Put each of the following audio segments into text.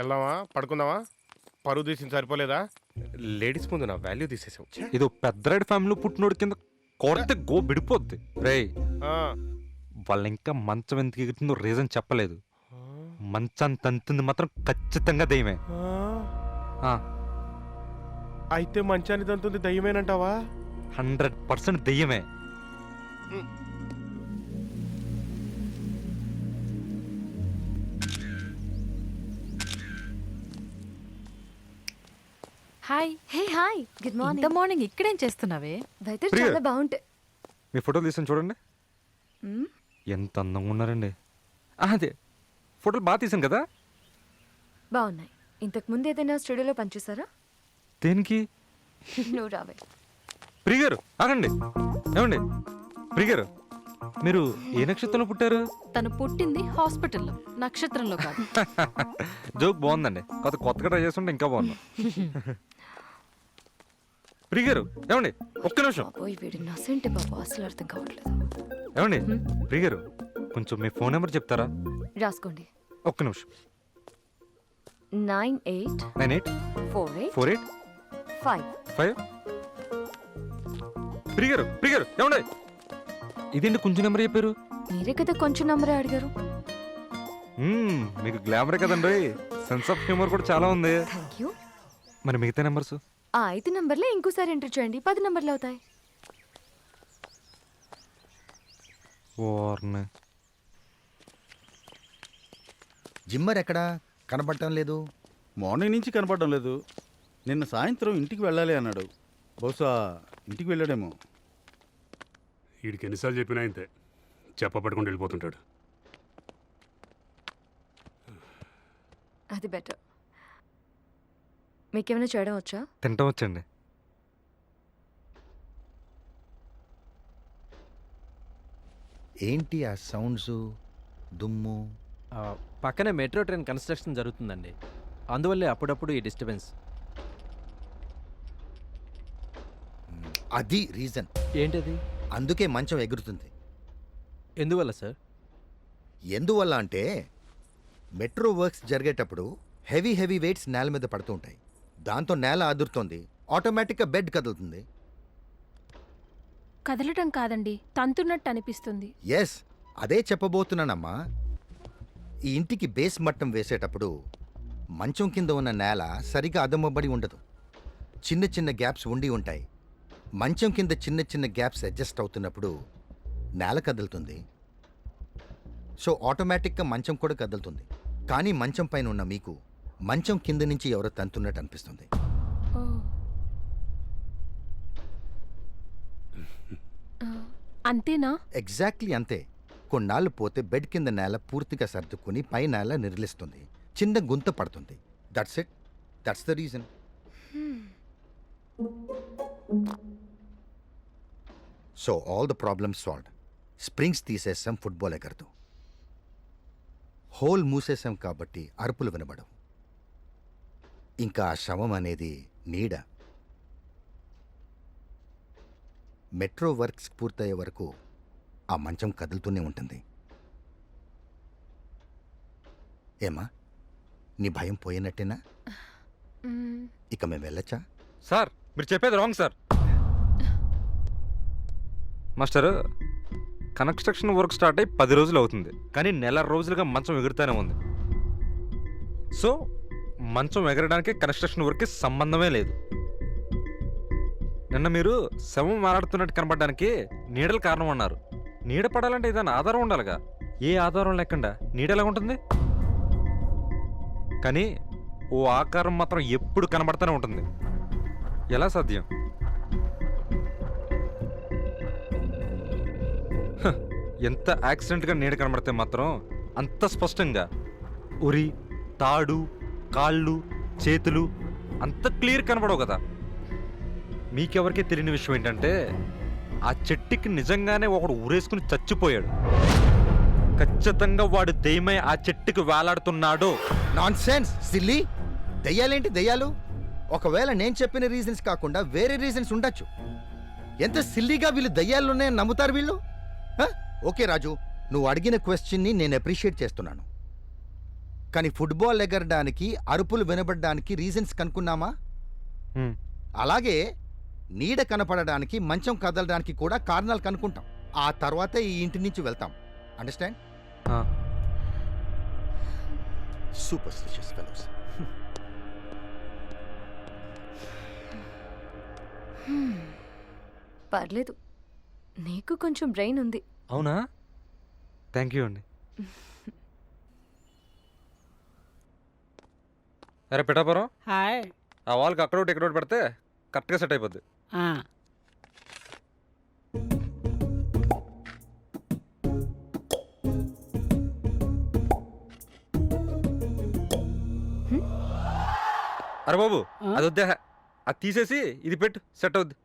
వెళ్దామా పడుకుందామా? పరువు తీసింది సరిపోలేదా? లేడీస్ ముందు నా వాల్యూ తీసేసావు. ఇదో పెద్దరాడి ఫ్యామిలీ పుట్టినోడి కింద కొడితే గో బిడిపోద్ది. రేయ్ ఆ, వాళ్ళ ఇంకా మంచం ఎందుకు ఎగురుతుందో రీజన్ చెప్పలేదు. మంచం తంతుంది మాత్రం ఖచ్చితంగా దయ్యమే. ఆ, అయితే మంచాన్ని తంతుంది దయ్యమేనంటావా? 100% దయ్యమే. హాయ్. హే హాయ్, గుడ్ ఇంత మార్నింగ్. మార్నింగ్ ఇక్కడేం చేస్తున్నావే? వెదర్ ప్రియ. చాలా బాగుంటాయి. మీ ఫోటోలు తీసాను చూడండి, ఎంత అందంగా ఉన్నారండి. అదే ఫోటోలు బాగా తీసాను కదా. బాగున్నాయి. ఇంతకు ముందు ఏదైనా స్టూడియోలో పనిచేసారా? దేనికి? నువ్వు రావే. ప్రిగారు ఆగండి. ఏమండి ప్రిగారు, మీరు ఏ నక్షత్రంలో పుట్టారు? తను పుట్టింది హాస్పిటల్లో, నక్షత్రంలో కాదు. జోక్ బాగుందండి. కొత్తగా ట్రై చేస్తుంటే ఇంకా బాగుంది. ప్రిగారు ఏమండి, ఒక్క నిమిషం. బాబోయ్, వీడు నసంటే బాబు అసలు అర్థం కావట్లేదు. ఏమండి ప్రిగారు, కొంచెం మీ ఫోన్ నెంబర్ చెప్తారా? రాసుకోండి. ఒక్క నిమిషం. 984848 5. ప్రిగారు ప్రిగారు ఏమండి, ఇదేంటి కొంచెం నెంబర్ చెప్పారు? మీరే కదా కొంచెం నంబరే అడిగారు. మీకు గ్లామరే కదండి, సెన్స్ ఆఫ్ హ్యూమర్ కూడా చాలా ఉంది. Thank you. మరి మిగతా నెంబర్స్? ఆ 5 నంబర్లే ఇంకోసారి ఎంటర్ చేయండి, 10 నంబర్లు అవుతాయి. ఓర్ని. జిమ్మర్ ఎక్కడా కనపడటం లేదు. మార్నింగ్ నుంచి కనపడడం లేదు. నిన్న సాయంత్రం ఇంటికి వెళ్ళాలి అన్నాడు. బహుశా ఇంటికి వెళ్ళాడేమో. వీడికి ఎన్నిసార్లు చెప్పినా ఇంతే, చెప్పబట్టుకుంటూ వెళ్ళిపోతుంటాడు. అది బెటర్. మీకేమైనా చేయడం వచ్చా? తింటాం వచ్చండి. ఏంటి ఆ సౌండ్స్, దుమ్ము? పక్కనే మెట్రో ట్రైన్ కన్స్ట్రక్షన్ జరుగుతుందండి, అందువల్లే అప్పుడప్పుడు ఈ డిస్టర్బెన్స్. అది రీజన్. ఏంటది? అందుకే మంచం ఎగురుతుంది. ఎందువల్ల సార్? ఎందువల్ల అంటే మెట్రో వర్క్స్ జరిగేటప్పుడు హెవీ వెయిట్స్ నేల మీద పడుతూ ఉంటాయి. దాంతో నేల అదురుతోంది, ఆటోమేటిక్గా బెడ్ కదులుతుంది. కదలటం కాదండి, తంతున్నట్టు అనిపిస్తుంది. ఎస్, అదే చెప్పబోతున్నానమ్మా. ఈ ఇంటికి బేస్ మట్టం వేసేటప్పుడు మంచం కింద ఉన్న నేల సరిగా అదమ్మబడి ఉండదు. చిన్న చిన్న గ్యాప్స్ ఉండి ఉంటాయి. మంచం కింద చిన్న చిన్న గ్యాప్స్ అడ్జస్ట్ అవుతున్నప్పుడు నేల కదులుతుంది. సో ఆటోమేటిక్గా మంచం కూడా కదులుతుంది. కానీ మంచం పైన ఉన్న మీకు మంచం కింద నుంచి ఎవరో తంతున్నట్టు అనిపిస్తుంది. ఓ. అంతేనా? ఎగ్జాక్ట్లీ అంతే. కొన్నాళ్ళు పోతే బెడ్ కింద నేల పూర్తిగా సర్దుకుని పై నేల నిర్లిస్తుంది, చిన్న గుంత పడుతుంది. That's it, that's the reason. So all the problems solved. Springs తీసేసాం, ఫుట్బాల్ ఎగరదు. హోల్ మూసేసాం కాబట్టి అరుపులు వినబడవు. ఇంకా ఆ శవం అనేది నీడ. మెట్రో వర్క్స్ పూర్తయ్యే వరకు ఆ మంచం కదులుతూనే ఉంటుంది. ఏమా, నీ భయం పోయినట్టేనా? ఇక మేము వెళ్ళచ్చా? సార్ మీరు చెప్పేది wrong sir. Master, construction work start అయ్యి 10 రోజులు అవుతుంది, కానీ నెల రోజులుగా మంచం ఎగురుతూనే ఉంది. సో మంచం ఎగరడానికి కన్స్ట్రక్షన్ వర్క్కి సంబంధమే లేదు. నిన్న మీరు శవం మాట్లాడుతున్నట్టు కనపడడానికి నీడలు కారణం అన్నారు. నీడ పడాలంటే ఏదైనా ఆధారం ఉండాలిగా. ఏ ఆధారం లేకుండా నీడ ఎలా ఉంటుంది? కానీ ఓ ఆకారం మాత్రం ఎప్పుడు కనబడుతూనే ఉంటుంది. ఎలా సాధ్యం? ఎంత యాక్సిడెంట్గా నీడ కనబడితే మాత్రం అంత స్పష్టంగా ఉరి, తాడు, కాళ్ళు, చేతులు అంత క్లియర్ కనబడవు కదా. మీకెవరికీ తెలియని విషయం ఏంటంటే ఆ చెట్టుకి నిజంగానే ఒకడు ఊరేసుకుని చచ్చిపోయాడు. ఖచ్చితంగా వాడు దెయ్యమై ఆ చెట్టుకి వేలాడుతున్నాడు. Nonsense, silly. దెయ్యాలేంటి దెయ్యాలు? ఒకవేళ నేను చెప్పిన రీజన్స్ కాకుండా వేరే రీజన్స్ ఉండొచ్చు. ఎంత సిల్లీగా వీళ్ళు దయ్యాలున్నాయని నమ్ముతారు వీళ్ళు. ఓకే రాజు, నువ్వు అడిగిన క్వశ్చన్ని నేను అప్రిషియేట్ చేస్తున్నాను. కానీ ఫుట్బాల్ ఎగరడానికి అరుపులు వినబడడానికి రీజన్స్ కనుక్కున్నామా? హ్మ్. అలాగే నీడ కనపడడానికి మంచం కదలడానికి కూడా కారణాలు కనుక్కుంటాం. ఆ తర్వాతే ఈ ఇంటి నుంచి వెళ్తాం. అండర్స్టాండ్? ఆ. Superstitious fellows. పర్లేదు, నీకు కొంచెం బ్రెయిన్ ఉంది. అవునా? థ్యాంక్ యూ అండి. అరే పిఠాపురం, హాయ్. ఆ వాళ్ళకి అక్కడ ఒకటి ఇక్కడ ఒకటి పెడితే కరెక్ట్గా సెట్ అయిపోద్ది. ఆ, అరే బాబు, ఆ? అది వద్దే, అది తీసేసి ఇది పెట్టు, సెట్ అవుద్ది.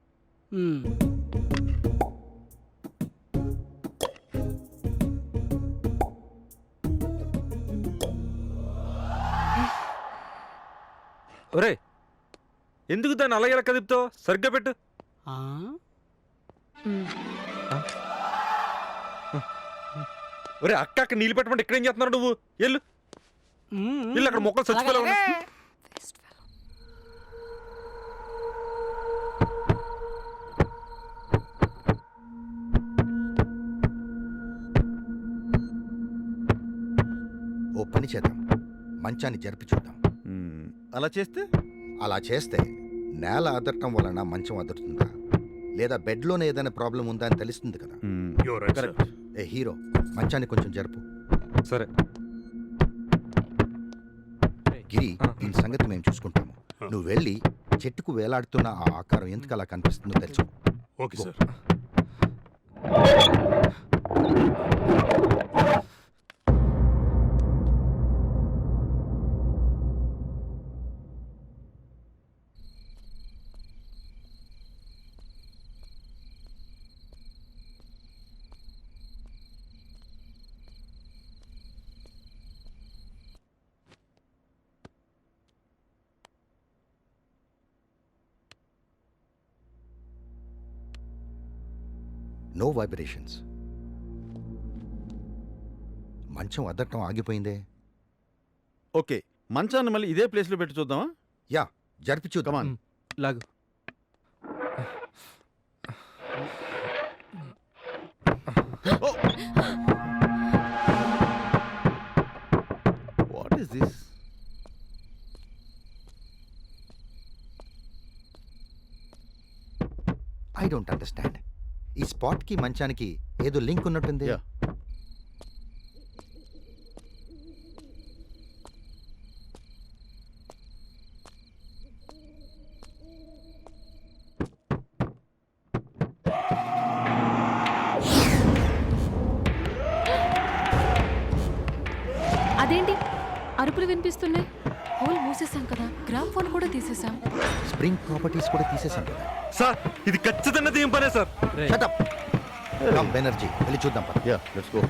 ఉమ్. ఒరే, ఎందుకు దాన్ని అలాగే కదిపుతావు? సరిగ్గా పెట్టు. ఆ, ఒరే, అక్క అక్కడ నీళ్ళు పెట్టమంటే ఇక్కడ ఏం చేస్తున్నావు నువ్వు? ఎల్లు ఉమ్, ఇల్లు, అక్కడ మొక్కలు చచ్చిపోలే అలాగే. ఓ పని చేద్దాం, మంచాన్ని జరిపి చూద్దాం. అలా చేస్తే అలా చేస్తే నేల అదరటం వలన మంచం అదురుతుందా లేదా బెడ్లోనే ఏదైనా ప్రాబ్లం ఉందా అని తెలుస్తుంది కదా. You're right, sir. కరెక్ట్. ఏ హీరో, మంచాన్ని కొంచెం జరుపు. సరే. గిరి, ఆ. దీని సంగతి మేము చూసుకుంటాము. నువ్వు వెళ్ళి చెట్టుకు వేలాడుతున్న ఆ ఆకారం ఎందుకు అలా కనిపిస్తుందో తెలుసు. Okay sir. No vibrations. మంచం అదరటం ఆగిపోయిందే. ఓకే, మంచాన్ని మళ్ళీ ఇదే ప్లేస్లో పెట్టి చూద్దామా? యా, జరిపి చూద్దాం. కమాన్. లాగు. What is this? I don't understand. ఈ స్పాట్కి మంచానికి ఏదో లింక్ ఉన్నట్టుంది. Yeah. అదేంటి అరుపులు వినిపిస్తున్నాయి? హోల్ మూసేసాం కదా, గ్రామ్ ఫోన్ కూడా తీసేసాం. స్ప్రింగ్ ప్రాపర్టీస్ కూడా తీసేసాం కదా. సార్, ఇది ఖచ్చితంగా ఏం పనే సార్. రేయ్, షట్ అప్. కమ్ బెనర్జీ, వెళ్ళి చూద్దాం పద. Yeah, let's go.